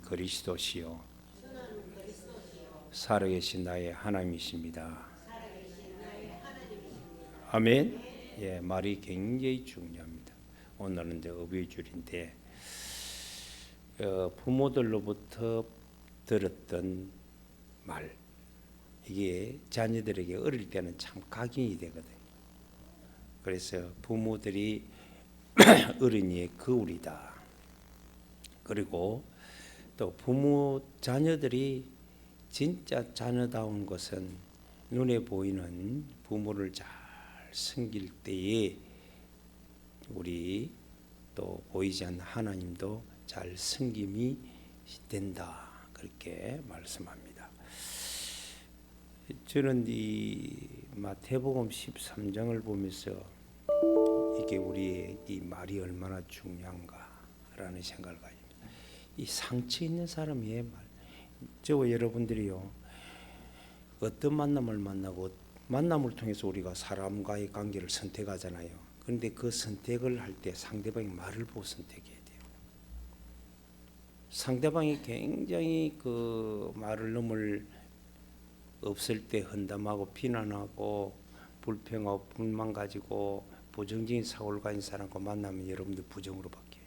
그리스도시요 살아계신 나의 하나님이십니다. 아멘. 예, 말이 굉장히 중요합니다. 오늘은 이제 어버이줄인데 부모들로부터 들었던 말, 이게 자녀들에게 어릴 때는 참 각인이 되거든요. 그래서 부모들이 어린이의 거울이다. 그리고 또 부모 자녀들이 진짜 자녀다운 것은 눈에 보이는 부모를 잘 섬길 때에 우리 또 보이지 않는 하나님도 잘 섬김이 된다. 그렇게 말씀합니다. 저는 이 마태복음 13장을 보면서 이게 우리의 이 말이 얼마나 중요한가라는 생각을 가집니다. 이 상처 있는 사람의 말, 저와 여러분들이요, 어떤 만남을 만나고 만남을 통해서 우리가 사람과의 관계를 선택하잖아요. 그런데 그 선택을 할 때 상대방의 말을 보고 선택해야 돼요. 상대방이 굉장히 그 말을 넘을 없을 때 헌담하고 비난하고 불평하고 불만 가지고 부정적인 사고를 가진 사람과 만나면 여러분들 부정으로 바뀌어요.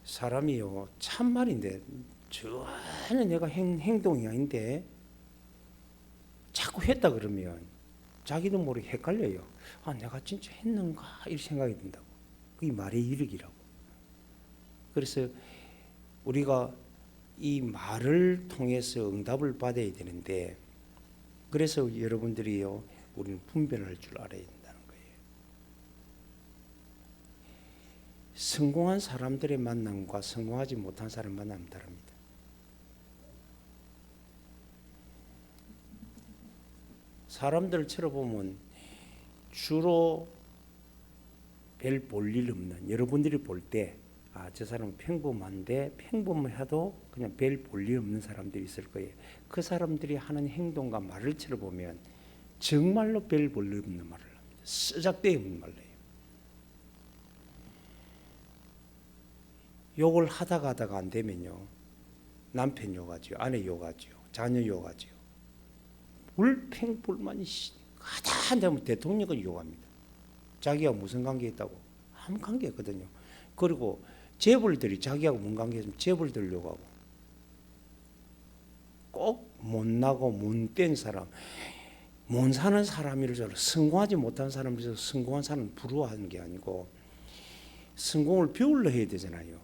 사람이요, 참말인데 전혀 내가 행동이 아닌데 자꾸 했다 그러면 자기도 모르게 헷갈려요. 아, 내가 진짜 했는가 이런 생각이 든다고. 그게 말의 이력이라고. 그래서 우리가 이 말을 통해서 응답을 받아야 되는데, 그래서 여러분들이요, 우리는 분별할 줄 알아야 된다는 거예요. 성공한 사람들의 만남과 성공하지 못한 사람 만남은 다릅니다. 사람들을 쳐다보면 주로 별 볼 일 없는, 여러분들이 볼 때 아, 저 사람은 평범한데 평범해도 그냥 별 볼 일 없는 사람들이 있을 거예요. 그 사람들이 하는 행동과 말을 쳐다보면 정말로 별 볼 일 없는 말을 합니다. 쓰잘데기 없는 말을 해요. 욕을 하다가 안 되면요, 남편 욕하죠, 아내 욕하죠, 자녀 욕하죠. 불평불만이 하다 안 되면 대통령을 욕합니다. 자기가 무슨 관계 있다고? 아무 관계 없거든요. 그리고 재벌들이 자기하고 뭔 관계 있으면 재벌들 욕하고, 꼭 못나고 못된 사람, 못 사는 사람이라서 성공하지 못한 사람이라서 성공한 사람을 부러워하는 게 아니고 성공을 배우려 해야 되잖아요.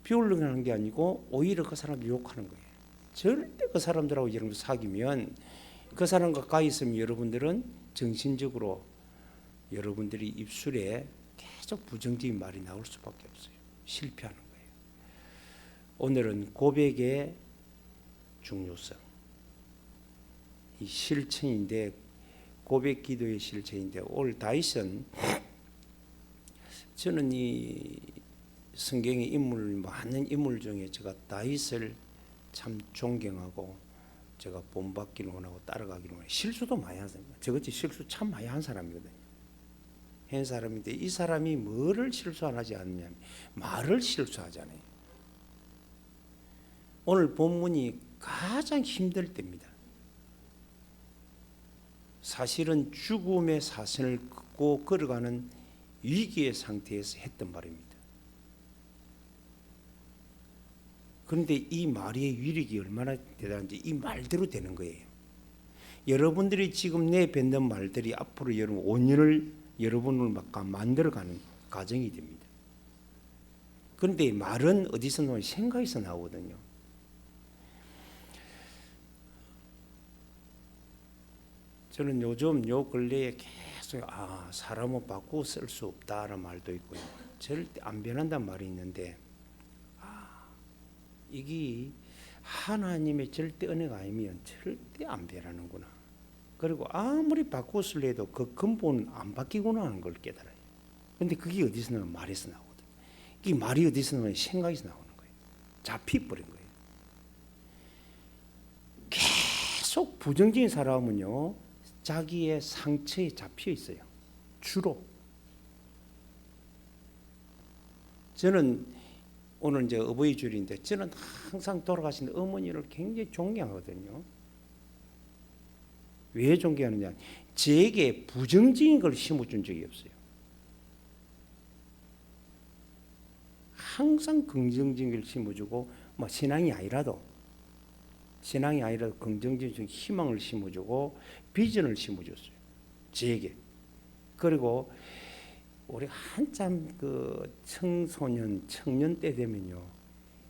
배우려고 하는 게 아니고 오히려 그 사람을 욕하는 거예요. 절대 그 사람들하고 여러분 사귀면, 그 사람과 가까이 있으면 여러분들은 정신적으로 여러분들이 입술에 계속 부정적인 말이 나올 수밖에 없어요. 실패하는 거예요. 오늘은 고백의 중요성, 이 실천인데, 고백 기도의 실천인데, 오늘 다윗은, 저는 이 성경의 인물, 많은 인물 중에 제가 다윗을 참 존경하고 제가 본받기를 원하고 따라가기를 원해요. 실수도 많이 하잖아요. 저같이 실수 참 많이 한 사람이거든요. 한 사람인데 이 사람이 뭐를 실수 안 하지 않느냐면 말을 실수하잖아요. 오늘 본문이 가장 힘들 때입니다. 사실은 죽음의 사선을 긋고 걸어가는 위기의 상태에서 했던 말입니다. 그런데 이 말의 위력이 얼마나 대단한지 이 말대로 되는 거예요. 여러분들이 지금 내뱉는 말들이 앞으로 여러분 5년을 여러분을 막 만들어가는 과정이 됩니다. 그런데 말은 어디서 나오냐? 생각에서 나오거든요. 저는 요즘 요 근래에 계속 사람은 바꾸고 쓸 수 없다라는 말도 있고요. 절대 안 변한다는 말이 있는데, 이게 하나님의 절대 은혜가 아니면 절대 안 변하는구나. 그리고 아무리 바꾸었을 해도 그 근본은 안 바뀌구나 하는 걸 깨달아요. 그런데 그게 어디서 나오면 말에서 나오거든요. 이 말이 어디서 나오면 생각에서 나오는 거예요. 잡혀버린 거예요. 계속 부정적인 사람은요, 자기의 상처에 잡혀 있어요. 주로 저는 오늘 이제 어버이 주일인데 저는 항상 돌아가신 어머니를 굉장히 존경하거든요. 왜 존경하느냐? 제게 부정적인 걸 심어준 적이 없어요. 항상 긍정적인 걸 심어주고, 뭐 신앙이 아니라도 긍정적인 희망을 심어주고 비전을 심어줬어요. 제게. 그리고 우리 한참 그 청소년, 청년 때 되면요,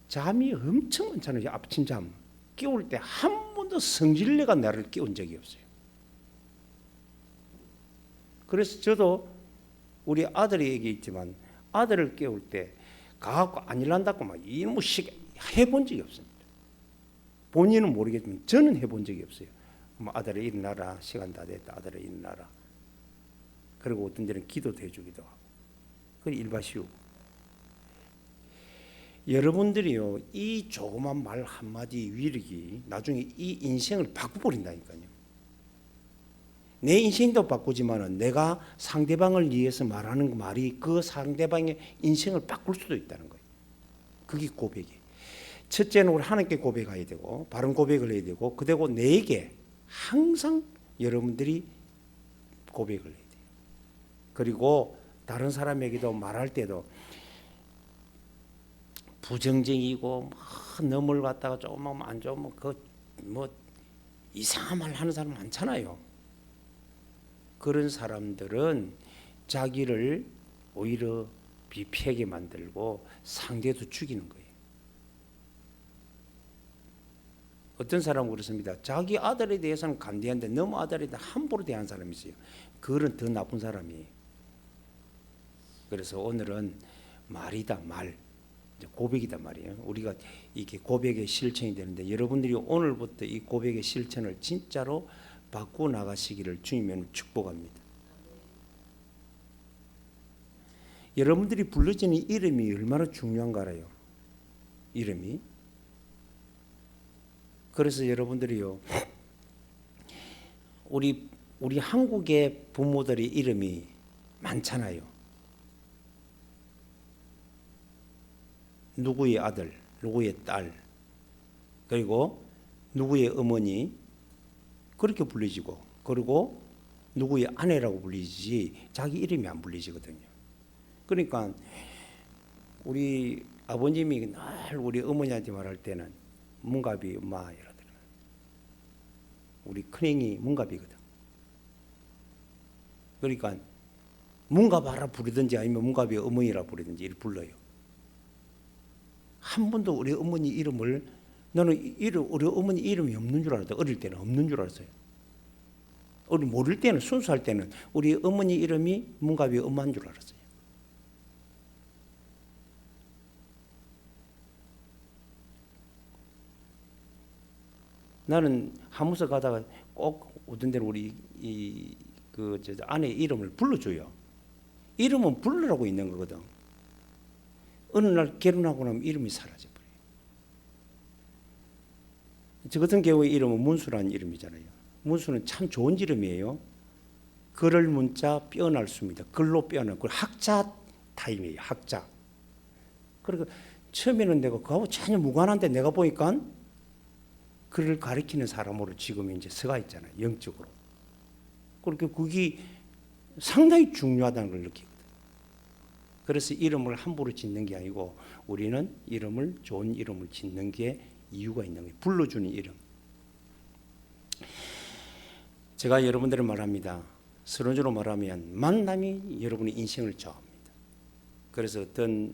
잠이 엄청 많잖아요. 아침 잠. 깨울 때 한 번도 성질내가 나를 깨운 적이 없어요. 그래서 저도 우리 아들이 얘기했지만 아들을 깨울 때 가갖고 안 일난다고 막 이놈의 시계 해본 적이 없습니다. 본인은 모르겠지만 저는 해본 적이 없어요. 아들아 일어나라, 시간 다 됐다, 아들아 일어나라. 그리고 어떤 때는 기도도 해주기도 하고. 그 일바시우. 여러분들이요, 이 조그만 말 한마디 위력이 나중에 이 인생을 바꿔버린다니까요. 내 인생도 바꾸지만은 내가 상대방을 위해서 말하는 그 말이 그 상대방의 인생을 바꿀 수도 있다는 거예요. 그게 고백이. 첫째는 우리 하나님께 고백해야 되고, 바른 고백을 해야 되고, 그리고 내게 항상 여러분들이 고백을 해야 돼요. 그리고 다른 사람에게도 말할 때도 부정적이고 너물 갖다가 조금만 안 좋으면 뭐 이상한 말 하는 사람 많잖아요. 그런 사람들은 자기를 오히려 비피하게 만들고 상대도 죽이는 거예요. 어떤 사람은 그렇습니다. 자기 아들에 대해서는 간대한데 너무 아들에 대해 함부로 대하는 사람이 있어요. 그건 더 나쁜 사람이에요. 그래서 오늘은 말이다, 말. 고백이다 말이에요. 우리가 이게 고백의 실천이 되는데 여러분들이 오늘부터 이 고백의 실천을 진짜로 바꾸어 나가시기를 주님은 축복합니다. 여러분들이 불러지는 이름이 얼마나 중요한가 알아요. 이름이. 그래서 여러분들이요, 우리 한국의 부모들의 이름이 많잖아요. 누구의 아들, 누구의 딸, 그리고 누구의 어머니 그렇게 불리지고, 그리고 누구의 아내라고 불리지 자기 이름이 안 불리지거든요. 그러니까 우리 아버님이 늘 우리 어머니한테 말할 때는 문갑이 엄마 이러더라고요. 우리 큰형이 문갑이거든. 그러니까 문갑아라 부르든지 아니면 문갑이 어머니라 부르든지 이렇게 불러요. 한 번도 우리 어머니 이름을, 나는 우리 어머니 이름이 없는 줄 알았다. 어릴 때는 없는 줄 알았어요. 우리 모를 때는, 순수할 때는 우리 어머니 이름이 문갑이 엄마인 줄 알았어요. 나는 하면서 가다가 꼭 어떤 데는 우리 아내 이름을 불러줘요. 이름은 부르라고 있는 거거든. 어느 날 결혼하고 나면 이름이 사라져버려요. 저 같은 경우에 이름은 문수라는 이름이잖아요. 문수는 참 좋은 이름이에요. 글을 문자 뼈날 수입니다. 글로 뼈는 그 학자 타임이에요. 학자. 그리고 처음에는 내가 그거하고 전혀 무관한데 내가 보니까 글을 가리키는 사람으로 지금 이제 서가 있잖아요. 영적으로. 그렇게 그게 상당히 중요하다는 걸 느끼거든요. 그래서 이름을 함부로 짓는 게 아니고 우리는 이름을, 좋은 이름을 짓는 게 이유가 있는 거예요. 불러주는 이름. 제가 여러분들을 말합니다. 서론적으로 말하면 만남이 여러분의 인생을 좌우합니다. 그래서 어떤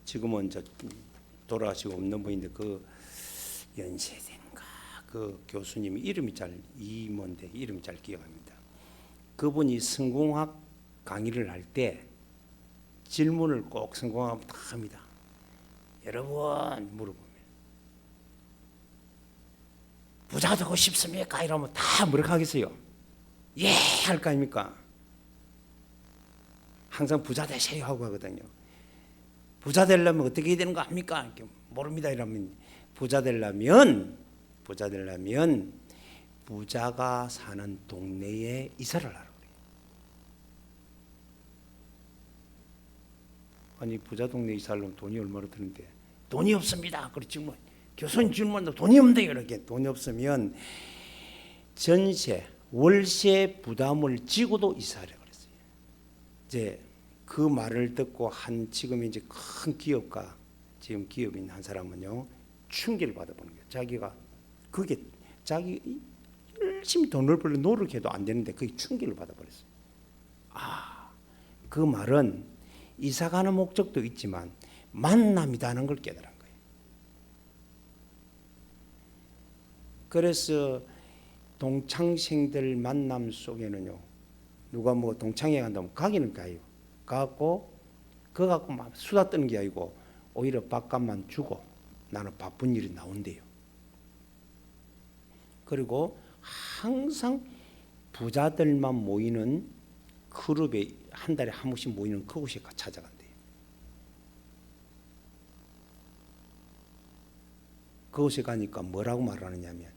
지금은 돌아가시고 없는 분인데 그 연세대인가 그 교수님 이름이 이뭔데 이름이 잘 기억합니다. 그분이 성공학 강의를 할 때 질문을 꼭 성공하면 다 합니다. 여러분 물어보면 부자 되고 싶습니까? 이러면 다 뭐라고 하겠어요? 예 할 거 아닙니까? 항상 부자 되세요 하고 하거든요. 부자 되려면 어떻게 해야 되는 거 압니까? 모릅니다 이러면 부자 되려면 부자가 사는 동네에 이사를 하라고 그래요. 아니 부자 동네에 살려면 돈이 얼마나 드는데 돈이 없습니다. 그렇지 뭐 교수님 질문도 돈이 없는데 이렇게 돈이 없으면 전세 월세 부담을 지고도 이사하려 그랬어요. 이제 그 말을 듣고 한 지금 이제 큰 기업가 지금 기업인 한 사람은요 충격을 받아보는 거예요. 자기가 그게 자기 열심히 돈을 벌려 노력해도 안 되는데 그게 충격을 받아버렸어요. 그 말은 이사 가는 목적도 있지만 만남이라는 걸 깨달은 거예요. 그래서 동창생들 만남 속에는요 누가 뭐 동창회 간다면 가기는 가요. 가고 그거 갖고 막 수다 떠는 게 아니고 오히려 밥값만 주고 나는 바쁜 일이 나온대요. 그리고 항상 부자들만 모이는 그룹에 한 달에 한 번씩 모이는 그곳에 찾아간대요. 그곳에 가니까 뭐라고 말하느냐면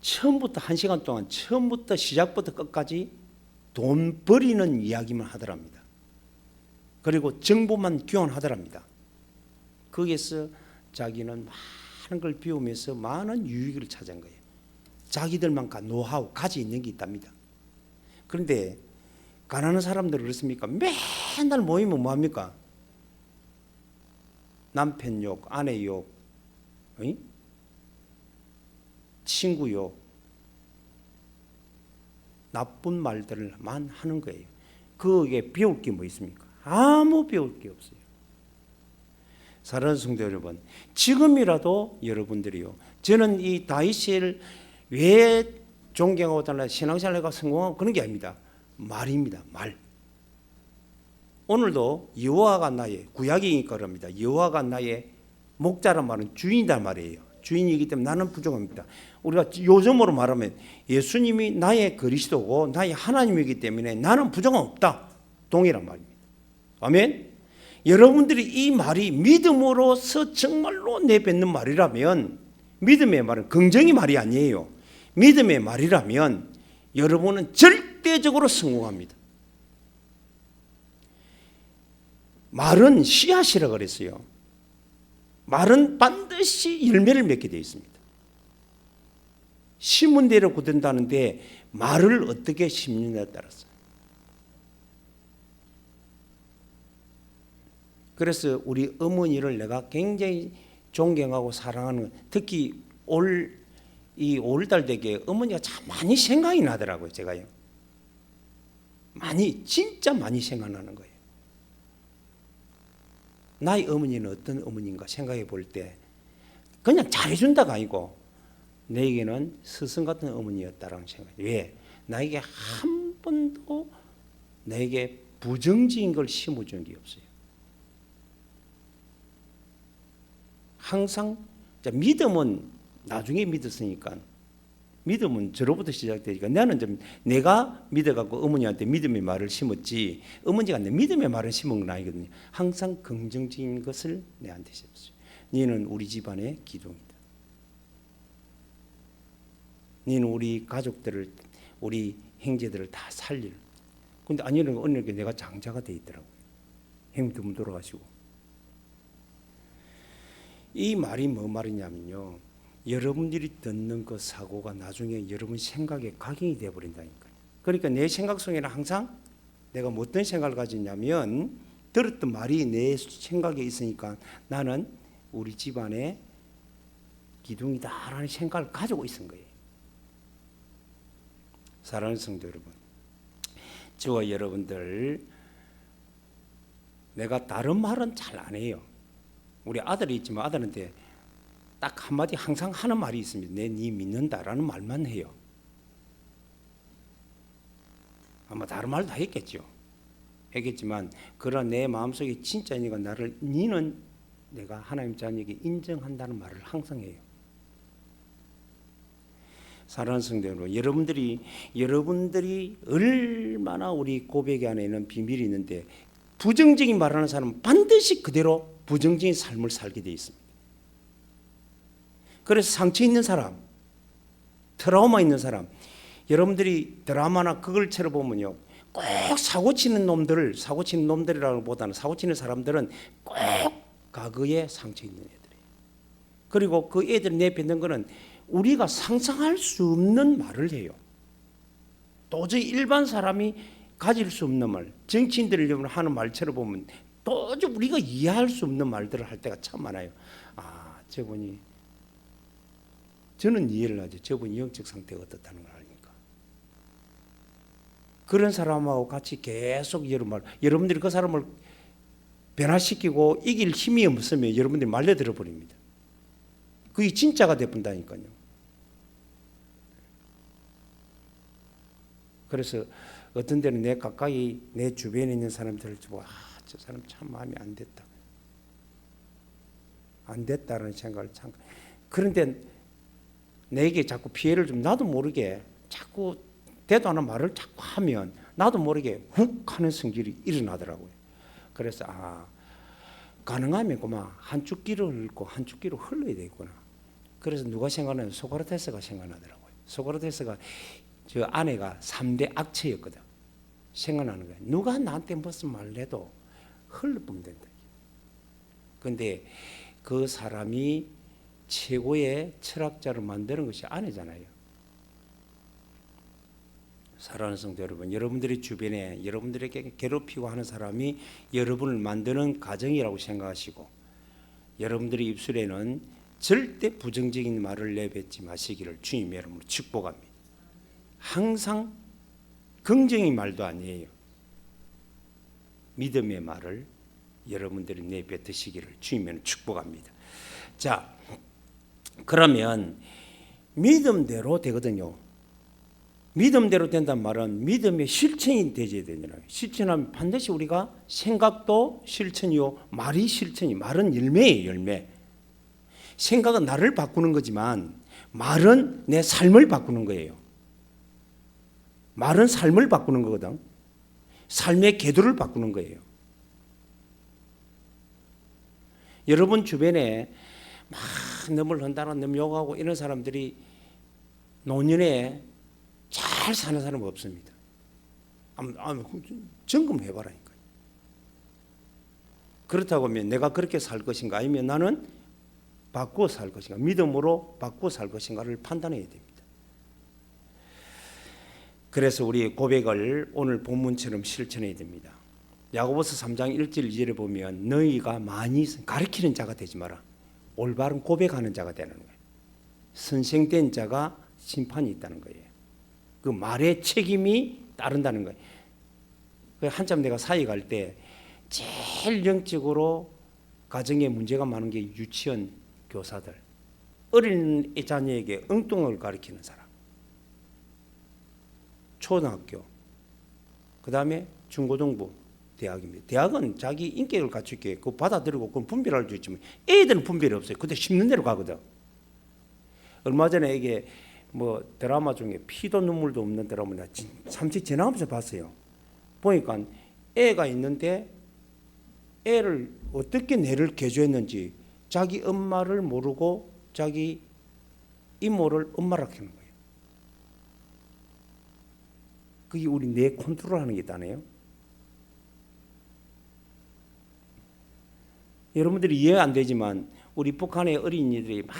처음부터 한 시간 동안 처음부터 시작부터 끝까지 돈 버리는 이야기만 하더랍니다. 그리고 정보만 교환하더랍니다. 거기에서 자기는 많은 걸 배우면서 많은 유익을 찾은 거예요. 자기들만큼 노하우 가지 있는 게 있답니다. 그런데 가난한 사람들은 그렇습니까? 맨날 모이면 뭐합니까? 남편 욕, 아내 욕, 친구 욕, 나쁜 말들만 하는 거예요. 그게 배울 게 뭐 있습니까? 아무 배울 게 없어요. 사랑하는 성도 여러분, 지금이라도 여러분들이요. 저는 이 다윗을 왜 존경하고 달라 신앙생활가 성공하고 그런 게 아닙니다. 말입니다. 말. 오늘도 여호와가 나의 구약이니까 그럽니다. 여호와가 나의 목자란 말은 주인이란 말이에요. 주인이기 때문에 나는 부족합니다. 우리가 요즘으로 말하면 예수님이 나의 그리스도고 나의 하나님이기 때문에 나는 부족함 없다. 동일한 말입니다. 아멘. 여러분들이 이 말이 믿음으로서 정말로 내뱉는 말이라면 믿음의 말은 긍정의 말이 아니에요. 믿음의 말이라면 여러분은 절대적으로 성공합니다. 말은 씨앗이라고 그랬어요. 말은 반드시 열매를 맺게 되어 있습니다. 심은 대로 굳는다는데 말을 어떻게 심느냐에 따라서. 그래서 우리 어머니를 내가 굉장히 존경하고 사랑하는, 특히 이 5월달 되게 어머니가 참 많이 생각이 나더라고요. 제가요. 많이, 진짜 많이 생각나는 거예요. 나의 어머니는 어떤 어머니인가 생각해 볼 때 그냥 잘해준다가 아니고 내게는 스승 같은 어머니였다라는 생각이. 왜? 나에게 한 번도 내게 부정적인 걸 심어준 게 없어요. 항상 믿음은 나중에 믿었으니까, 믿음은 저로부터 시작되니까 나는 좀 내가 믿어갖고 어머니한테 믿음의 말을 심었지 어머니가 내 믿음의 말을 심은 건 아니거든요. 항상 긍정적인 것을 내한테 심었어요. 너는 우리 집안의 기둥이다. 너는 우리 가족들을, 우리 형제들을 다 살릴. 근데 아니는 어느 게 내가 장자가 돼 있더라고요. 형님 두 분 돌아가시고. 이 말이 뭐 말이냐면요, 여러분들이 듣는 그 사고가 나중에 여러분 생각에 각인이 되어버린다니까요. 그러니까 내 생각 속에는 항상 내가 뭐 어떤 생각을 가지냐면 들었던 말이 내 생각에 있으니까 나는 우리 집안의 기둥이다라는 생각을 가지고 있은 거예요. 사랑하는 성도 여러분, 저와 여러분들, 내가 다른 말은 잘 안 해요. 우리 아들이 있지만 아들한테 딱 한마디 항상 하는 말이 있습니다. 네 믿는다라는 말만 해요. 아마 다른 말도 했겠죠. 했겠지만 그러나 내 마음속에 진짜니까 나를, 니는 내가 하나님 자녀에게 인정한다는 말을 항상 해요. 사랑하는 성도 여러분, 여러분들이 얼마나 우리 고백 안에 있는 비밀이 있는데 부정적인 말하는 사람은 반드시 그대로 부정적인 삶을 살게 되어 있습니다. 그래서 상처 있는 사람, 트라우마 있는 사람, 여러분들이 드라마나 그걸 쳐다보면요, 꼭 사고 치는 놈들이라고 보다는 사고 치는 사람들은 꼭 과거에 상처 있는 애들이에요. 그리고 그 애들이 내뱉는 거는 우리가 상상할 수 없는 말을 해요. 도저히 일반 사람이 가질 수 없는 말, 정치인들이 하는 말처럼 보면 도저히 우리가 이해할 수 없는 말들을 할 때가 참 많아요. 아, 저분이, 저는 이해를 하죠. 저분이 영적 상태가 어떻다는 걸 아니까. 그런 사람하고 같이 계속 여러분들이 그 사람을 변화시키고 이길 힘이 없으면 여러분들이 말려들어 버립니다. 그게 진짜가 돼본다니까요. 그래서 어떤 때는 내 가까이 내 주변에 있는 사람들을 보고 저 사람 참 마음이 안 됐다. 안 됐다는 생각을 참. 그런데 내게 자꾸 피해를 좀 나도 모르게 자꾸 대도 않은 말을 자꾸 하면 나도 모르게 훅 하는 성질이 일어나더라고요. 그래서 가능하면 그만 한쪽 귀로 흘고 한쪽 귀로 흘러야 되겠구나. 그래서 누가 생각나요? 소크라테스가 생각나더라고요. 소크라테스가 저 아내가 3대 악체였거든. 생각나는 거예요. 누가 나한테 무슨 말을 해도 흘러보면 된다. 그런데 그 사람이 최고의 철학자를 만드는 것이 아내잖아요. 사랑하는 성도 여러분, 여러분들의 주변에 여러분들에게 괴롭히고 하는 사람이 여러분을 만드는 가정이라고 생각하시고, 여러분들의 입술에는 절대 부정적인 말을 내뱉지 마시기를 주님의 이름으로 축복합니다. 항상 긍정의 말도 아니에요. 믿음의 말을 여러분들이 내뱉으시기를 주님의 축복합니다. 자, 그러면 믿음대로 되거든요. 믿음대로 된다는 말은 믿음의 실천이 되어야 되잖아요. 실천하면 반드시 우리가 생각도 실천이요, 말이 실천이, 말은 열매예요, 열매. 생각은 나를 바꾸는 거지만 말은 내 삶을 바꾸는 거예요. 말은 삶을 바꾸는 거거든. 삶의 궤도를 바꾸는 거예요. 여러분 주변에 막 너물 헌다라 너무 욕하고 이런 사람들이 노년에 잘 사는 사람은 없습니다. 점검해봐라니까요. 그렇다고 하면 내가 그렇게 살 것인가, 아니면 나는 바꾸어 살 것인가, 믿음으로 바꾸어 살 것인가를 판단해야 됩니다. 그래서 우리 고백을 오늘 본문처럼 실천해야 됩니다. 야고보서 3장 1절 2절에 보면 너희가 많이 가르치는 자가 되지 마라. 올바른 고백하는 자가 되는 거예요. 선생된 자가 심판이 있다는 거예요. 그 말의 책임이 따른다는 거예요. 한참 내가 사회 갈 때 제일 영적으로 가정에 문제가 많은 게 유치원 교사들, 어린 자녀에게 엉뚱을 가르치는 사람, 초등학교, 그 다음에 중고등부, 대학입니다. 대학은 자기 인격을 갖추게 그거 받아들이고 그건 분별할 수 있지만 애들은 분별이 없어요. 그때 심는 대로 가거든. 얼마 전에 이게 뭐 드라마 중에 피도 눈물도 없는 드라마 나 삼치 지나가면서 봤어요. 보니까 애가 있는데 애를 어떻게 뇌를 개조했는지 자기 엄마를 모르고 자기 이모를 엄마라고 하는 거예요. 그게 우리 뇌 컨트롤하는 게 있다네요. 여러분들이 이해가 안 되지만 우리 북한의 어린이들이 막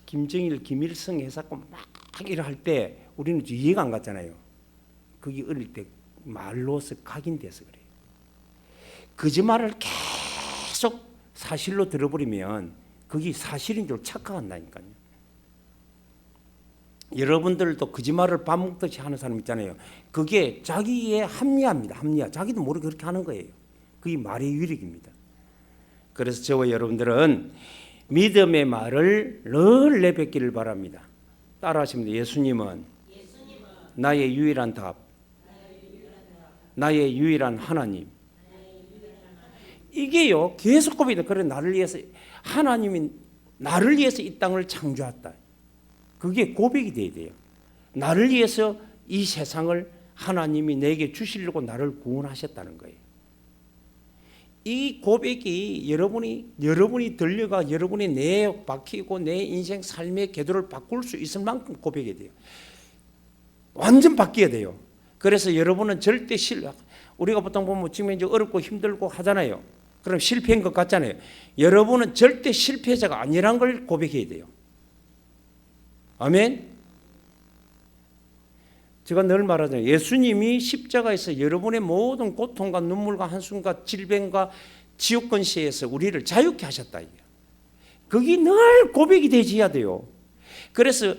김정일, 김일성 해사건 막 이래 할 때 우리는 이해가 안 갔잖아요. 그게 어릴 때 말로서 각인돼서 그래요. 거짓말을 계속 사실로 들어버리면 그게 사실인 줄 착각한다니까요. 여러분들도 거짓말을 밥 먹듯이 하는 사람 있잖아요. 그게 자기의 합리화입니다. 합리화. 자기도 모르게 그렇게 하는 거예요. 그게 말의 위력입니다. 그래서 저와 여러분들은 믿음의 말을 늘 내뱉기를 바랍니다. 따라하시면 돼요. 예수님은 나의 유일한 답, 나의 유일한 하나님. 이게요 계속 고백이다. 그래, 나를 위해서 하나님이 나를 위해서 이 땅을 창조했다. 그게 고백이 돼야 돼요. 나를 위해서 이 세상을 하나님이 내게 주시려고 나를 구원하셨다는 거예요. 이 고백이 여러분이 들려가 여러분이 내 박히고 내 인생 삶의 궤도를 바꿀 수 있을 만큼 고백이 돼요. 완전 바뀌어야 돼요. 그래서 여러분은 절대 우리가 보통 보면 지금 이제 어렵고 힘들고 하잖아요. 그럼 실패인 것 같잖아요. 여러분은 절대 실패자가 아니란 걸 고백해야 돼요. 아멘. 제가 늘 말하잖아요. 예수님이 십자가에서 여러분의 모든 고통과 눈물과 한숨과 질병과 지옥 권세에서 우리를 자유케 하셨다. 그게 늘 고백이 되어야 돼요. 그래서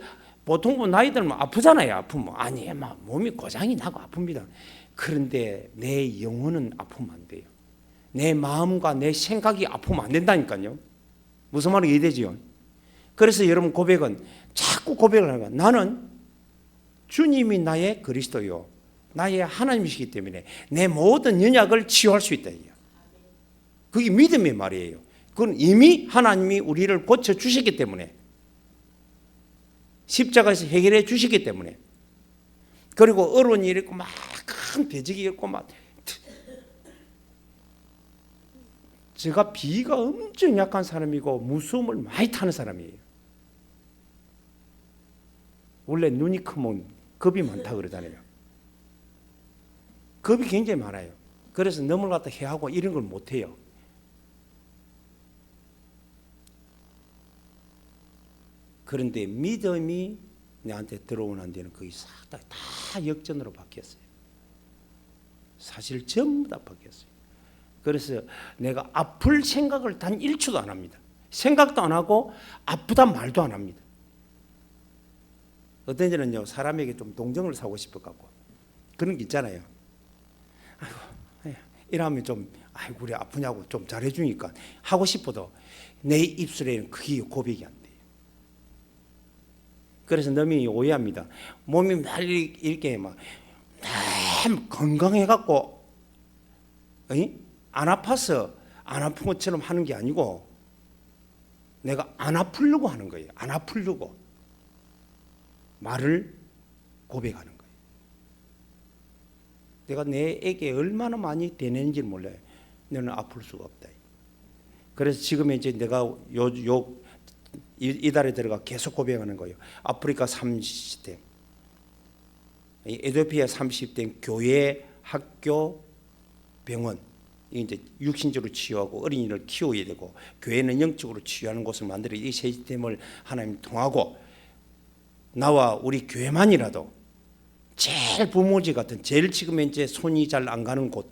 보통 나이 들면 아프잖아요. 아프면 아니 몸이 고장이 나고 아픕니다. 그런데 내 영혼은 아프면 안 돼요. 내 마음과 내 생각이 아프면 안 된다니까요. 무슨 말이 이해되죠? 그래서 여러분 고백은 자꾸 고백을 하는 거야. 나는 주님이 나의 그리스도요, 나의 하나님이시기 때문에 내 모든 연약을 치유할 수 있다. 그게 믿음의 말이에요. 그건 이미 하나님이 우리를 고쳐주셨기 때문에, 십자가에서 해결해 주시기 때문에. 그리고 어려운 일이 있고 막 큰 대적이 있고 막, 제가 비가 엄청 약한 사람이고 무서움을 많이 타는 사람이에요. 원래 눈이 크면 겁이 많다 그러잖아요. 겁이 굉장히 많아요. 그래서 넘을 갖다 해하고 이런 걸 못해요. 그런데 믿음이 내한테 들어오는 데는 거의 다 역전으로 바뀌었어요. 사실 전부 다 바뀌었어요. 그래서 내가 아플 생각을 단 1초도 안 합니다. 생각도 안 하고 아프다 말도 안 합니다. 어떤 때는요, 사람에게 좀 동정을 사고 싶어갖고 그런 게 있잖아요. 아이고, 이러면 좀 아이고 우리 아프냐고 좀 잘해주니까 하고 싶어도 내 입술에는 그게 고백이 안 돼요. 그래서 너무 오해합니다. 몸이 날 이렇게 막 건강해갖고 안 아파서 안 아픈 것처럼 하는 게 아니고 내가 안 아프려고 하는 거예요. 안 아프려고 말을 고백하는 거예요. 내가 내 애게 얼마나 많이 되는지 몰라요. 너는 아플 수가 없다. 그래서 지금 이제 내가 이달에 들어가 계속 고백하는 거예요. 아프리카 30대, 에티오피아 30대 교회, 학교, 병원, 이제 육신적으로 치유하고 어린이를 키워야 되고 교회는 영적으로 치유하는 곳을 만들어 이 시스템을 하나님 통하고 나와 우리 교회만이라도 제일 부모지 같은 제일 지금 이제 손이 잘 안 가는 곳,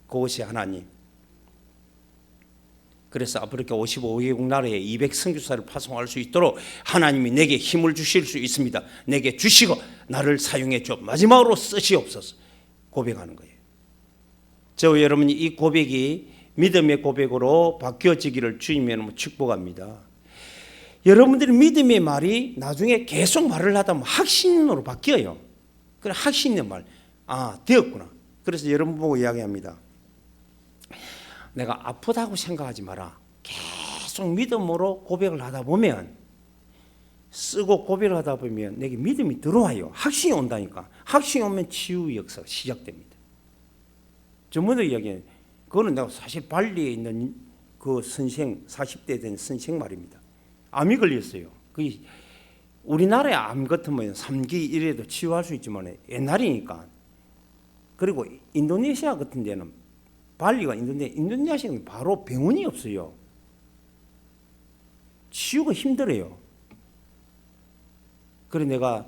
그곳이 하나님. 그래서 아프리카 55개국 나라에 200선교사를 파송할 수 있도록 하나님이 내게 힘을 주실 수 있습니다. 내게 주시고 나를 사용해 줘. 마지막으로 쓰시옵소서. 고백하는 거예요. 저와 여러분이 이 고백이 믿음의 고백으로 바뀌어지기를 주님의 축복합니다. 여러분들이 믿음의 말이 나중에 계속 말을 하다 보면 확신으로 바뀌어요. 그래, 확신의 말, 되었구나. 그래서 여러분 보고 이야기합니다. 내가 아프다고 생각하지 마라. 계속 믿음으로 고백을 하다 보면, 쓰고 고백을 하다 보면 내게 믿음이 들어와요. 확신이 온다니까. 확신이 오면 치유 역사가 시작됩니다. 전번에 이야기해. 그거는 내가 사실 발리에 있는 그 선생, 40대 된 선생 말입니다. 암이 걸렸어요. 그게 우리나라의 암 같으면 3기 이래도 치유할 수 있지만 옛날이니까. 그리고 인도네시아 같은 데는 발리가 인도네시아는 바로 병원이 없어요. 치유가 힘들어요. 그래서 내가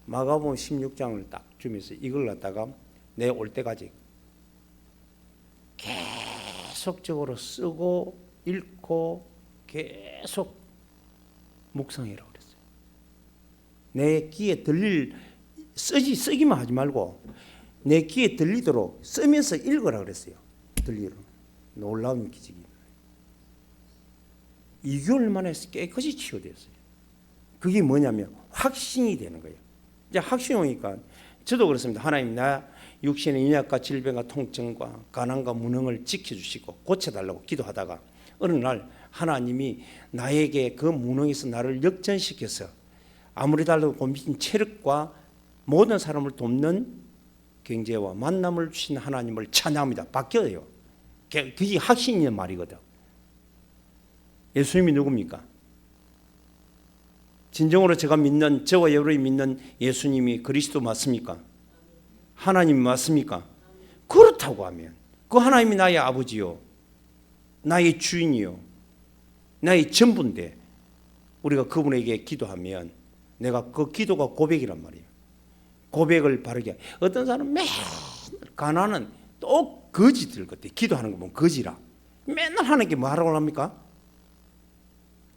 마가복음 16장을 딱 주면서 이걸 갖다가 내 올 때까지 계속적으로 쓰고 읽고 계속 묵상해라고 그랬어요. 내 귀에 쓰기만 하지 말고 내 귀에 들리도록 쓰면서 읽으라 그랬어요. 들리도록. 놀라운 기적이. 2개월 만에 깨끗이 치유됐어요. 그게 뭐냐면 확신이 되는 거예요. 이제 확신이 오니까 저도 그렇습니다. 하나님, 나 육신의 연약과 질병과 통증과 가난과 무능을 지켜주시고 고쳐달라고 기도하다가 어느 날 하나님이 나에게 그 무능에서 나를 역전시켜서 아무리 달라도 고민 체력과 모든 사람을 돕는 경제와 만남을 주신 하나님을 찬양합니다. 바뀌어요. 그게 확신의 말이거든. 예수님이 누굽니까? 진정으로 제가 믿는, 저와 여러분이 믿는 예수님이 그리스도 맞습니까? 하나님 맞습니까? 그렇다고 하면 그 하나님이 나의 아버지요, 나의 주인이요, 나의 전부인데 우리가 그분에게 기도하면 내가 그 기도가 고백이란 말이에요. 고백을 바르게. 어떤 사람은 맨날 가난은 또 거지들 같아. 기도하는 거 보면 거지라. 맨날 하나님께 뭐 하라고 합니까?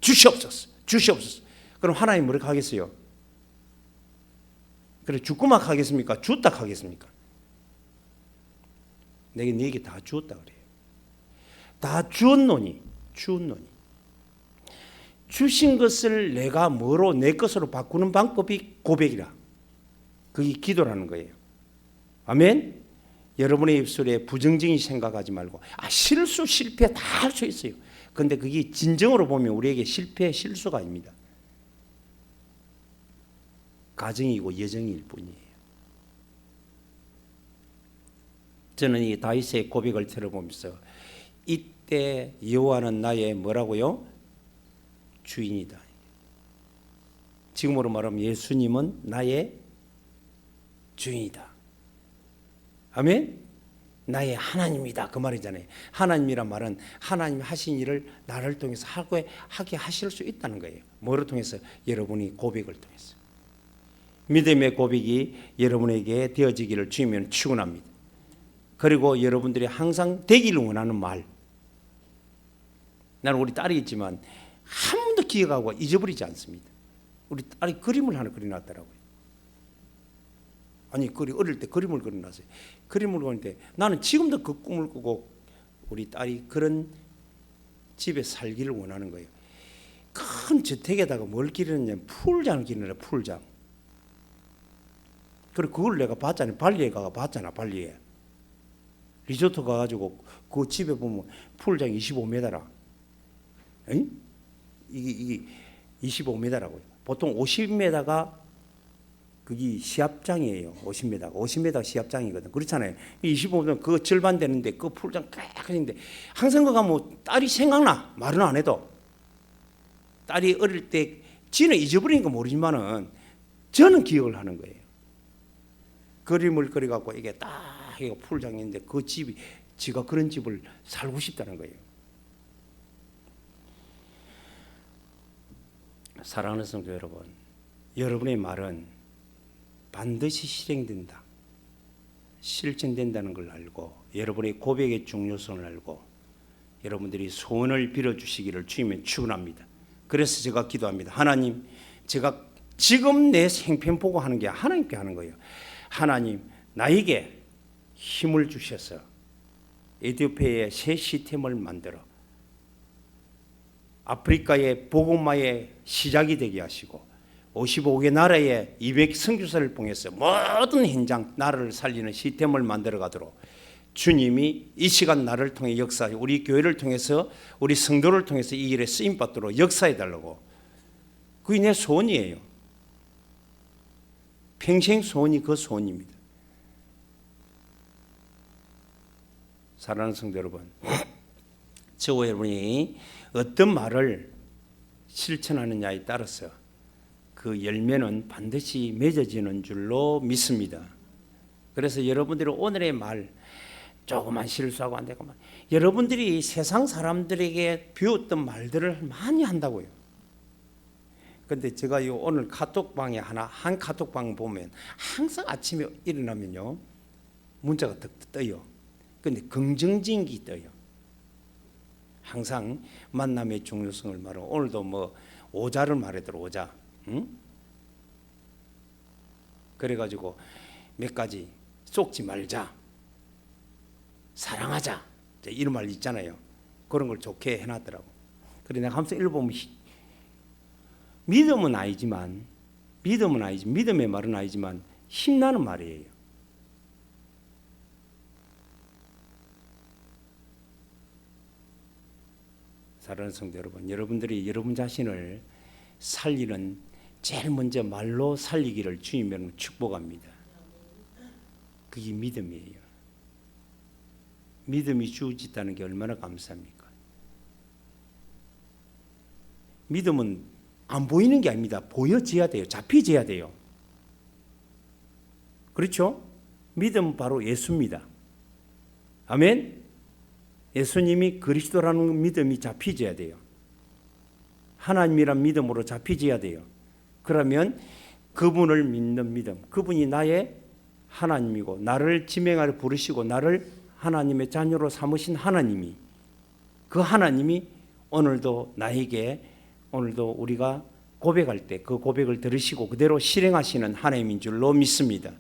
주시옵소서, 주시옵소서. 그럼 하나님 뭐라고 하겠어요? 그래 죽고만 하겠습니까? 주었다 하겠습니까? 내게 네게 다 주었다 그래요. 다 주었노니, 주었노니. 주신 것을 내가 뭐로 내 것으로 바꾸는 방법이 고백이라. 그게 기도라는 거예요. 아멘. 여러분의 입술에 부정적인 생각하지 말고 실수 실패 다 할 수 있어요. 그런데 그게 진정으로 보면 우리에게 실패 실수가 아닙니다. 가정이고 예정일 뿐이에요. 저는 이 다윗의 고백을 들어보면서 이때 여호와는 나의 뭐라고요? 주인이다. 지금으로 말하면 예수님은 나의 주인이다. 아멘? 나의 하나님이다. 그 말이잖아요. 하나님이란 말은 하나님 하신 일을 나를 통해서 하게 하실 수 있다는 거예요. 뭐를 통해서? 여러분이 고백을 통해서. 믿음의 고백이 여러분에게 되어지기를 주님은 축원합니다. 그리고 여러분들이 항상 되기를 원하는 말. 나는 우리 딸이 있지만 한 번도 기억하고 잊어버리지 않습니다. 우리 딸이 그림을 하나 그려놨더라고요. 아니 어릴 때 그림을 그려놨어요. 그림을 그리는데 나는 지금도 그 꿈을 꾸고 우리 딸이 그런 집에 살기를 원하는 거예요. 큰 저택에다가 뭘 기르느냐, 풀장을 기르느냐, 풀장. 그리고 그걸 내가 봤잖아요. 발리에 가서 봤잖아. 발리에 리조트 가가지고 그 집에 보면 풀장 25m라. 이게 25m라고요. 보통 50m가 그게 시합장이에요. 50m 시합장이거든. 그렇잖아요. 25m 그 절반 되는데 그 풀장 깨끗한데 항상 그 가면 딸이 생각나. 말은 안 해도 딸이 어릴 때 지는 잊어버린 거 모르지만은 저는 기억을 하는 거예요. 그림을 그려갖고 이게 딱 이거 풀장인데 그 집이 지가 그런 집을 살고 싶다는 거예요. 사랑하는 성도 여러분, 여러분의 말은 반드시 실행된다. 실천된다는 걸 알고 여러분의 고백의 중요성을 알고 여러분들이 소원을 빌어주시기를 주님은 축원합니다. 그래서 제가 기도합니다. 하나님, 제가 지금 내 생편 보고 하는 게 하나님께 하는 거예요. 하나님, 나에게 힘을 주셔서 에티오피아의 새 시스템을 만들어 아프리카의 복음화의 시작이 되게 하시고 55개 나라의 200 선교사를 통해서 모든 현장 나라를 살리는 시스템을 만들어 가도록 주님이 이 시간 나를 통해 역사해 우리 교회를 통해서 우리 성도를 통해서 이 일에 쓰임 받도록 역사해 달라고. 그게 내 소원이에요. 평생 소원이 그 소원입니다. 사랑하는 성도 여러분, 저와 여러분이 어떤 말을 실천하느냐에 따라서 그 열매는 반드시 맺어지는 줄로 믿습니다. 그래서 여러분들이 오늘의 말 조금만 실수하고 안 되고 여러분들이 세상 사람들에게 배웠던 말들을 많이 한다고요. 근데 제가 오늘 카톡방에 한 카톡방 보면 항상 아침에 일어나면요 문자가 떠요. 근데 긍정적인 게 떠요. 항상 만남의 중요성을 말하고 오늘도 뭐 오자를 말하더라고. 오자. 응? 그래가지고 몇 가지 속지 말자, 사랑하자 이런 말 있잖아요. 그런 걸 좋게 해놨더라고. 그래 내가 항상 읽어보면 믿음은 아니지만 믿음의 말은 아니지만 힘나는 말이에요. 사랑하는 성도 여러분, 여러분들이 여러분 자신을 살리는 제일 먼저 말로 살리기를 주님으로 축복합니다. 그게 믿음이에요. 믿음이 주어졌다는 게 얼마나 감사합니까? 믿음은 안 보이는 게 아닙니다. 보여져야 돼요. 잡혀져야 돼요. 그렇죠? 믿음은 바로 예수입니다. 아멘. 예수님이 그리스도라는 믿음이 잡히져야 돼요. 하나님이란 믿음으로 잡히져야 돼요. 그러면 그분을 믿는 믿음, 그분이 나의 하나님이고 나를 지명하여 부르시고 나를 하나님의 자녀로 삼으신 하나님이, 그 하나님이 오늘도 나에게, 오늘도 우리가 고백할 때 그 고백을 들으시고 그대로 실행하시는 하나님인 줄로 믿습니다.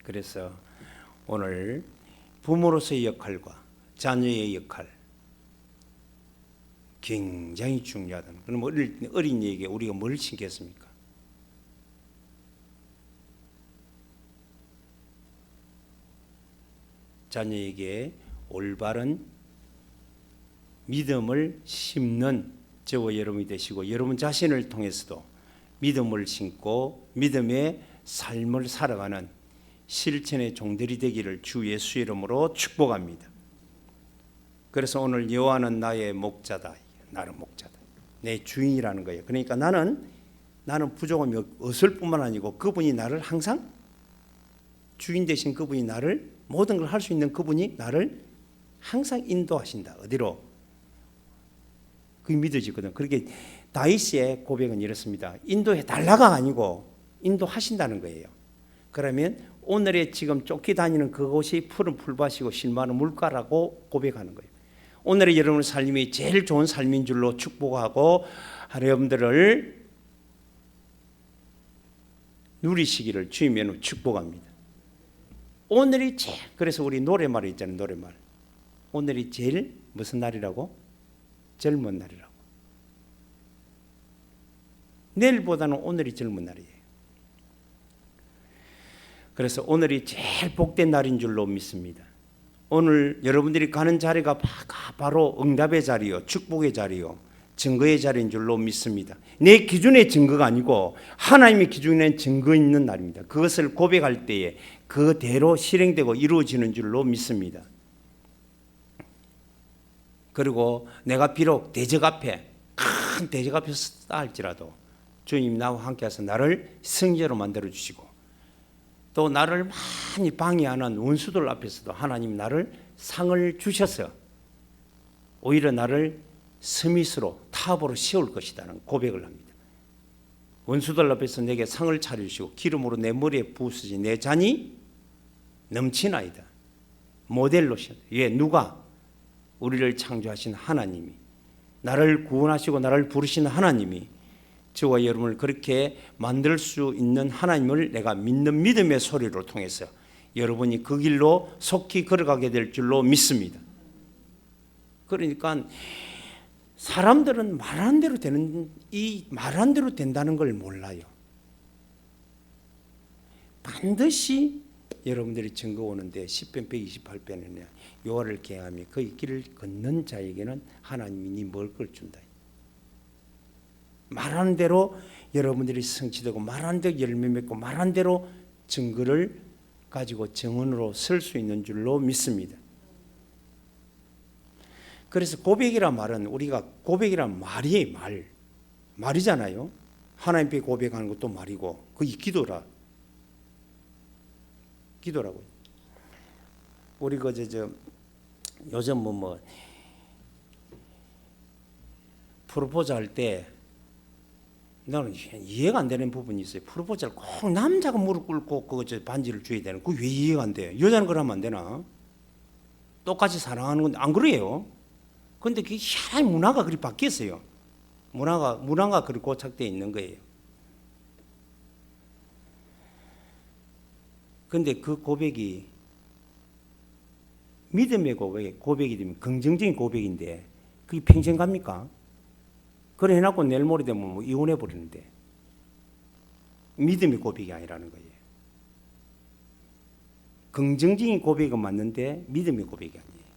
그래서 오늘 부모로서의 역할과 자녀의 역할 굉장히 중요하다. 그럼 어린이에게 우리가 뭘 신겠습니까? 자녀에게 올바른 믿음을 심는 저와 여러분이 되시고 여러분 자신을 통해서도 믿음을 심고 믿음의 삶을 살아가는 실천의 종들이 되기를 주 예수 이름으로 축복합니다. 그래서 오늘 여호와는 나의 목자다. 나는 목자다. 내 주인이라는 거예요. 그러니까 나는 부족함이 없을 뿐만 아니고 그분이 나를 항상 주인 되신 그분이 나를 모든 걸 할 수 있는 그분이 나를 항상 인도하신다. 어디로? 그게 믿어지거든. 그렇게 다윗의 고백은 이렇습니다. 인도해 달라가 아니고 인도하신다는 거예요. 그러면 오늘의 지금 쫓기다니는 그곳이 푸른 풀밭이고 실마는 물가라고 고백하는 거예요. 오늘의 여러분의 삶이 제일 좋은 삶인 줄로 축복하고 여러분들을 누리시기를 주님의 축복합니다. 오늘이 제일, 그래서 우리 노래말이 있잖아요. 노래말. 오늘이 제일 무슨 날이라고? 젊은 날이라고. 내일보다는 오늘이 젊은 날이에요. 그래서 오늘이 제일 복된 날인 줄로 믿습니다. 오늘 여러분들이 가는 자리가 바로 응답의 자리요, 축복의 자리요, 증거의 자리인 줄로 믿습니다. 내 기준의 증거가 아니고 하나님의 기준에 증거 있는 날입니다. 그것을 고백할 때에 그대로 실행되고 이루어지는 줄로 믿습니다. 그리고 내가 비록 대적 앞에, 큰 대적 앞에 서다 할지라도 주님 나와 함께해서 나를 승자로 만들어주시고 또 나를 많이 방해하는 원수들 앞에서도 하나님 나를 상을 주셔서 오히려 나를 스미스로 탑으로 세울 것이라는 고백을 합니다. 원수들 앞에서 내게 상을 차려주시고 기름으로 내 머리에 부으시니 내 잔이 넘치나이다. 모델로신. 예, 누가? 우리를 창조하신 하나님이, 나를 구원하시고 나를 부르신 하나님이, 저와 여러분을 그렇게 만들 수 있는 하나님을 내가 믿는 믿음의 소리를 통해서 여러분이 그 길로 속히 걸어가게 될 줄로 믿습니다. 그러니까 사람들은 말한 대로 되는, 이 말한 대로 된다는 걸 몰라요. 반드시 여러분들이 증거 오는데 10편 128편에는 여호와를 계하며 그의 길을 걷는 자에게는 하나님이 네 먹을 걸 준다. 말하는 대로 여러분들이 성취되고 말하는 대로 열매 맺고 말하는 대로 증거를 가지고 정언으로 설 수 있는 줄로 믿습니다. 그래서 고백이란 말은 우리가 고백이란 말이 말이잖아요. 하나님께 고백하는 것도 말이고 그게 기도라고요. 우리 요즘 프로포즈 할 때 나는 이해가 안 되는 부분이 있어요. 프로포즈를 꼭 남자가 무릎 꿇고 반지를 줘야 되는, 그게 왜 이해가 안 돼요? 여자는 그러면 안 되나? 똑같이 사랑하는 건데 안 그래요? 근데 그게 희한한 문화가 그렇게 바뀌었어요. 문화가 그렇게 고착되어 있는 거예요. 근데 그 고백이 믿음의 고백이 되면 긍정적인 고백인데 그게 평생 갑니까? 그래 해놓고 내일 모레 되면 이혼해 버리는데 믿음의 고백이 아니라는 거예요. 긍정적인 고백은 맞는데 믿음의 고백이 아니에요.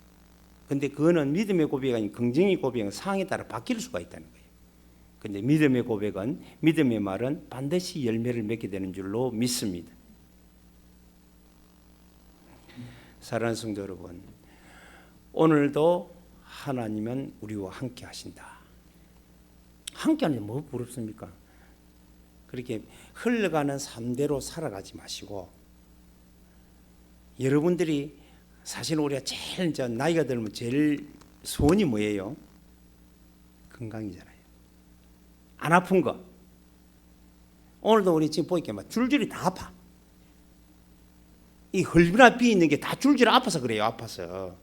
근데 그거는 믿음의 고백이 아닌 긍정의 고백은 상황에 따라 바뀔 수가 있다는 거예요. 근데 믿음의 고백은, 믿음의 말은 반드시 열매를 맺게 되는 줄로 믿습니다. 사랑하는 성도 여러분, 오늘도 하나님은 우리와 함께 하신다. 함께 하는 게 뭐 부럽습니까? 그렇게 흘러가는 삶대로 살아가지 마시고, 여러분들이 사실 우리가 제일 이제 나이가 들면 제일 소원이 뭐예요? 건강이잖아요. 안 아픈 거. 오늘도 우리 지금 보니까 막 줄줄이 다 아파. 이 헐비나 비 있는 게 다 줄줄이 아파서 그래요. 아파서.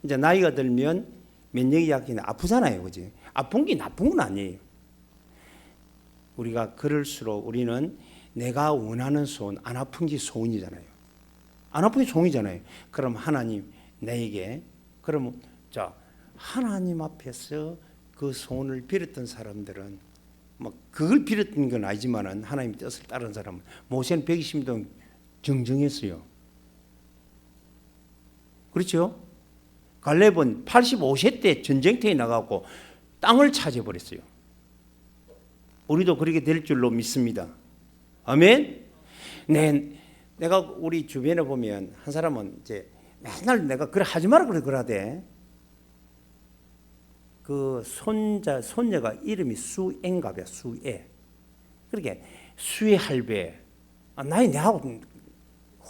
이제 나이가 들면 면역이 약해서 아프잖아요. 그지? 아픈 게 나쁜 건 아니에요. 우리가 그럴수록 우리는 내가 원하는 소원, 안 아픈 게 소원이잖아요. 안 아픈 게 소원이잖아요. 그럼 하나님 내게, 그럼 자 하나님 앞에서 그 소원을 빌었던 사람들은 뭐 그걸 빌었던 건 아니지만은 하나님의 뜻을 따른 사람은, 모세는 120년 정정했어요. 그렇죠? 갈렙은 85세 때 전쟁터에 나가고 땅을 차지해버렸어요. 우리도 그렇게 될 줄로 믿습니다. 아멘. 내가 우리 주변에 보면 한 사람은 이제 맨날 내가 그래 하지 마라 그러대. 그 손녀가 이름이 수애인가봐요. 수애. 그렇게 수애 할배. 나이 내하고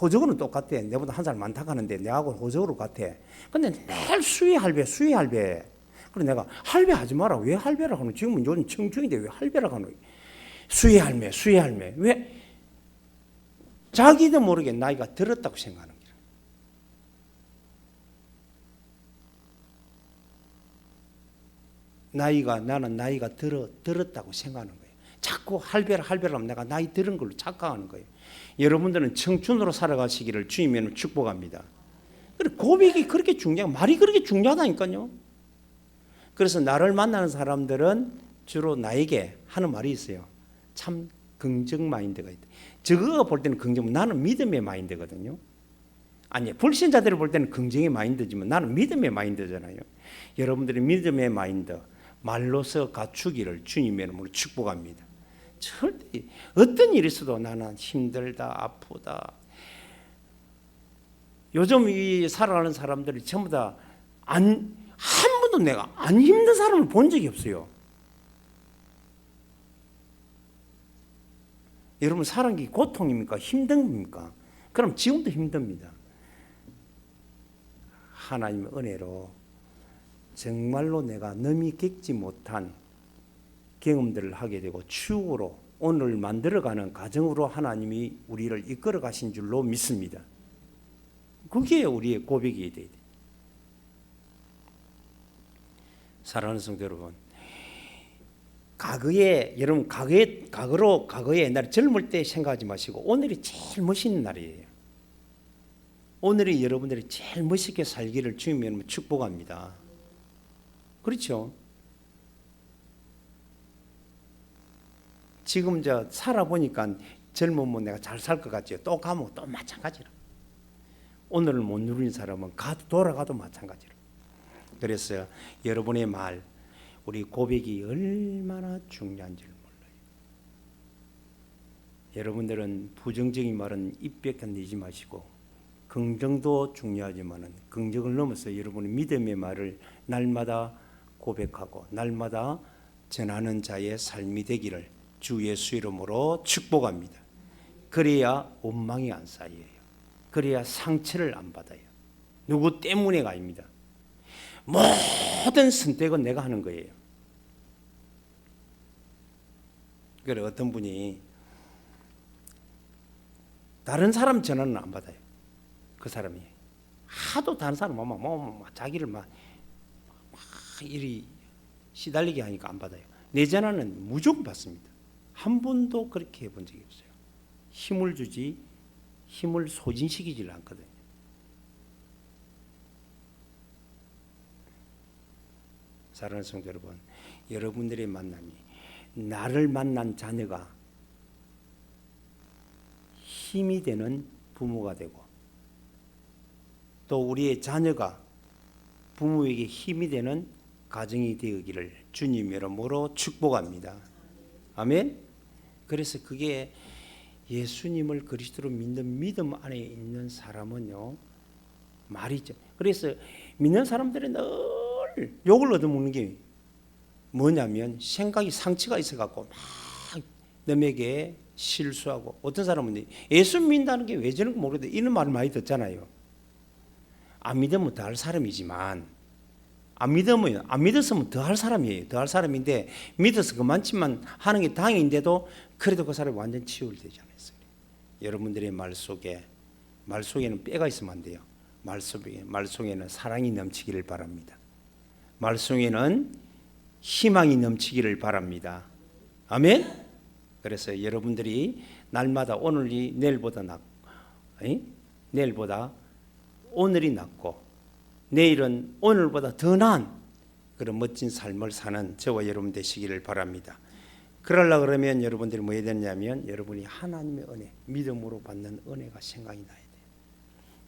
호적으로는 똑같아. 내보다 한 살 많다고 하는데 내하고 호적으로 같아. 근데 매일 수애 할배. 그래 내가 할배 하지 마라. 왜 할배라고 하노? 지금은 요즘 청춘인데 왜 할배라고 하노? 수애 할매. 왜? 자기도 모르게 나이가 들었다고 생각하는 거야. 나는 나이가 들었다고 생각하는 거예요. 자꾸 할배라 하면 내가 나이 들은 걸로 착각하는 거예요. 여러분들은 청춘으로 살아가시기를 주님의 축복합니다. 고백이 그렇게 말이 그렇게 중요하다니까요. 그래서 나를 만나는 사람들은 주로 나에게 하는 말이 있어요. 참 긍정 마인드가 있다. 저거가 볼 때는 긍정, 나는 믿음의 마인드거든요. 아니, 불신자들을 볼 때는 긍정의 마인드지만 나는 믿음의 마인드잖아요. 여러분들이 믿음의 마인드 말로서 갖추기를 주님의 이름으로 축복합니다. 절대 어떤 일이 있어도 나는 힘들다, 아프다. 요즘 이 살아가는 사람들이 전부 다 한 번도 내가 안 힘든 사람을 본 적이 없어요. 여러분 사는 게 고통입니까? 힘든 겁니까? 그럼 지금도 힘듭니다. 하나님의 은혜로 정말로 내가 남이 겪지 못한 경험들을 하게 되고 추억으로 오늘 만들어가는 가정으로 하나님이 우리를 이끌어 가신 줄로 믿습니다. 그게 우리의 고백이 돼야 돼요. 사랑하는 성도 여러분, 과거에 옛날에 젊을 때 생각하지 마시고 오늘이 제일 멋있는 날이에요. 오늘이 여러분들이 제일 멋있게 살기를 주님의 축복합니다. 그렇죠? 지금 살아보니까 젊으면 내가 잘 살 것 같죠. 또 가면 또 마찬가지로. 오늘을 못 누리는 사람은 돌아가도 마찬가지로. 그래서 여러분의 말, 우리 고백이 얼마나 중요한지를 몰라요. 여러분들은 부정적인 말은 입 벗겨내지 마시고 긍정도 중요하지만 긍정을 넘어서 여러분의 믿음의 말을 날마다 고백하고 날마다 전하는 자의 삶이 되기를 주 예수 이름으로 축복합니다. 그래야 원망이 안 쌓여요. 그래야 상처를 안 받아요. 누구 때문에가 아닙니다. 모든 선택은 내가 하는 거예요. 그래 어떤 분이 다른 사람 전화는 안 받아요. 그 사람이 하도 다른 사람 자기를 막 이리 시달리게 하니까 안 받아요. 내 전화는 무조건 받습니다. 한 번도 그렇게 해본 적이 없어요. 힘을 주지 힘을 소진시키지 않거든요. 사랑하는 성도 여러분, 여러분들의 만남이 나를 만난 자녀가 힘이 되는 부모가 되고 또 우리의 자녀가 부모에게 힘이 되는 가정이 되기를 주님 이름으로 축복합니다. 아멘. 그래서 그게 예수님을 그리스도로 믿는 믿음 안에 있는 사람은요 말이죠. 그래서 믿는 사람들은 늘 욕을 얻어먹는 게 뭐냐면 생각이 상처가 있어갖고 막 남에게 실수하고, 어떤 사람은 예수 믿는다는 게 왜 저런 거 모르겠다 이런 말을 많이 듣잖아요. 안 믿으면 더 할 사람이지만, 안 믿었으면 더 할 사람이에요. 더 할 사람인데 믿어서 그만치만 하는 게 다행인데도 그래도 그 사람이 완전 치유되지 않았어요. 여러분들의 말 속에는 뼈가 있으면 안 돼요. 말 속에는 사랑이 넘치기를 바랍니다. 말 속에는 희망이 넘치기를 바랍니다. 아멘. 그래서 여러분들이 날마다 오늘이 내일보다 오늘이 낫고 내일은 오늘보다 더 나은 그런 멋진 삶을 사는 저와 여러분 되시기를 바랍니다. 그러려고 그러면 여러분들이 뭐 해야 되냐면 여러분이 하나님의 은혜, 믿음으로 받는 은혜가 생각이 나야 돼요.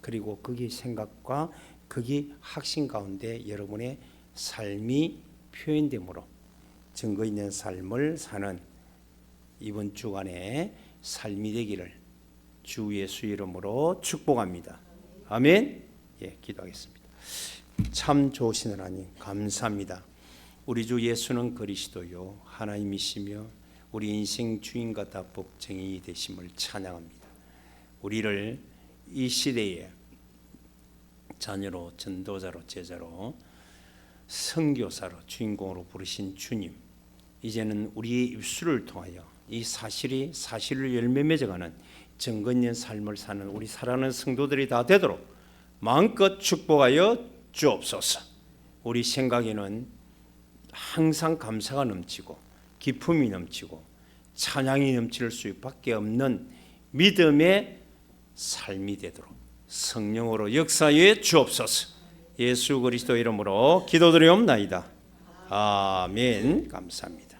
그리고 거기 생각과 거기 확신 가운데 여러분의 삶이 표현됨으로 증거 있는 삶을 사는 이번 주간의 삶이 되기를 주 예수 이름으로 축복합니다. 아멘. 예, 기도하겠습니다. 참 좋으신 하나님 감사합니다. 우리 주 예수는 그리스도요 하나님이시며 우리 인생 주인과 복정이 되심을 찬양합니다. 우리를 이 시대에 자녀로, 전도자로, 제자로, 선교사로, 주인공으로 부르신 주님, 이제는 우리의 입술을 통하여 이 사실을 열매 맺어가는 증거 있는 삶을 사는 우리 사랑하는 성도들이 다 되도록 마음껏 축복하여 주옵소서. 우리 생각에는 항상 감사가 넘치고 기쁨이 넘치고 찬양이 넘칠 수밖에 없는 믿음의 삶이 되도록 성령으로 역사해 주옵소서. 예수 그리스도 이름으로 기도드리옵나이다. 아멘. 감사합니다.